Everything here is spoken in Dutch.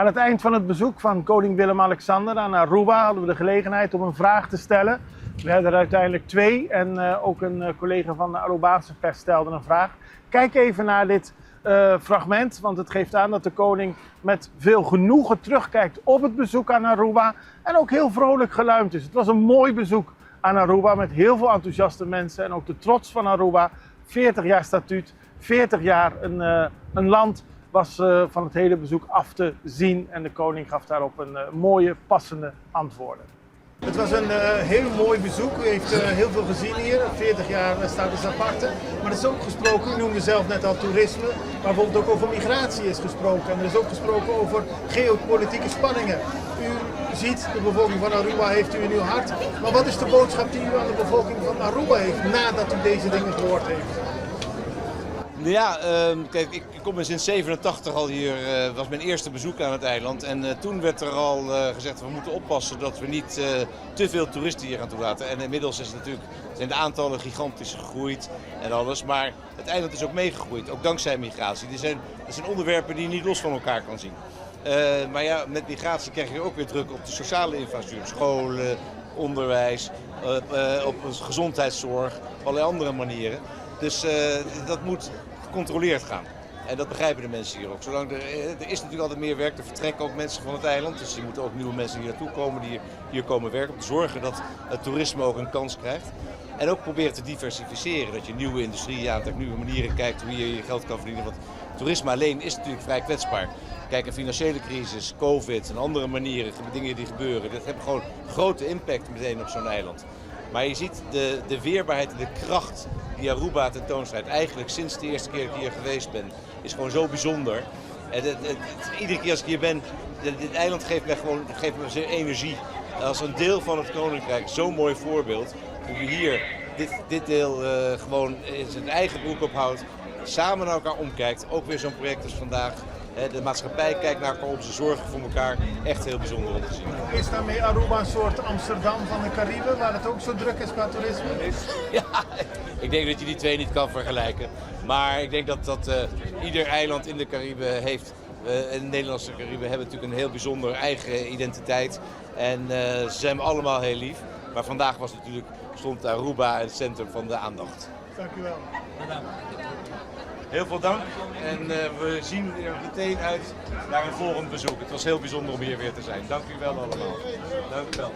Aan het eind van het bezoek van koning Willem-Alexander aan Aruba hadden we de gelegenheid om een vraag te stellen. We hadden er uiteindelijk 2 en ook een collega van de Arubaanse pers stelde een vraag. Kijk even naar dit fragment, want het geeft aan dat de koning met veel genoegen terugkijkt op het bezoek aan Aruba en ook heel vrolijk geluimd is. Het was een mooi bezoek aan Aruba met heel veel enthousiaste mensen en ook de trots van Aruba. 40 jaar statuut, 40 jaar een land was van het hele bezoek af te zien en de koning gaf daarop een mooie, passende antwoorden. Het was een heel mooi bezoek. U heeft heel veel gezien hier. 40 jaar staat dus aparte. Maar er is ook gesproken, u noemde zelf net al toerisme, maar bijvoorbeeld ook over migratie is gesproken. En er is ook gesproken over geopolitieke spanningen. U ziet, de bevolking van Aruba heeft u in uw hart. Maar wat is de boodschap die u aan de bevolking van Aruba heeft nadat u deze dingen gehoord heeft? Ja, kijk, ik kom sinds 1987 al hier, was mijn eerste bezoek aan het eiland. En toen werd er al gezegd, we moeten oppassen dat we niet te veel toeristen hier gaan toelaten. En inmiddels zijn de aantallen gigantisch gegroeid en alles. Maar het eiland is ook meegegroeid, ook dankzij migratie. Dat zijn onderwerpen die je niet los van elkaar kan zien. Maar ja, met migratie krijg je ook weer druk op de sociale infrastructuur. Scholen, onderwijs, op gezondheidszorg, op allerlei andere manieren. Dus dat moet gecontroleerd gaan. En dat begrijpen de mensen hier ook. Er is natuurlijk altijd meer werk, er vertrekken ook mensen van het eiland. Dus er moeten ook nieuwe mensen hier naartoe komen die hier komen werken. Om te zorgen dat het toerisme ook een kans krijgt. En ook proberen te diversificeren. Dat je nieuwe industrieën aantrekt, nieuwe manieren kijkt hoe je je geld kan verdienen. Want toerisme alleen is natuurlijk vrij kwetsbaar. Kijk, een financiële crisis, COVID en andere manieren, dingen die gebeuren. Dat heeft gewoon grote impact meteen op zo'n eiland. Maar je ziet de weerbaarheid en de kracht die Aruba tentoonstelt. Eigenlijk sinds de eerste keer dat ik hier geweest ben, is gewoon zo bijzonder. En iedere keer als ik hier ben, dit eiland geeft me energie. Als een deel van het koninkrijk, zo'n mooi voorbeeld. Hoe je hier dit deel gewoon in zijn eigen broek ophoudt, samen naar elkaar omkijkt. Ook weer zo'n project als vandaag. De maatschappij kijkt naar elkaar om, ze zorgen voor elkaar. Echt heel bijzonder om te zien. Is daarmee Aruba een soort Amsterdam van de Cariben, waar het ook zo druk is qua toerisme? Ja, ik denk dat je die twee niet kan vergelijken. Maar ik denk dat ieder eiland in de Cariben heeft, in de Nederlandse Cariben hebben natuurlijk een heel bijzonder eigen identiteit. En ze zijn me allemaal heel lief. Maar vandaag stond Aruba in het centrum van de aandacht. Dank u wel. Bedankt. Heel veel dank en we zien er meteen uit naar een volgend bezoek. Het was heel bijzonder om hier weer te zijn. Dank u wel allemaal. Dank u wel.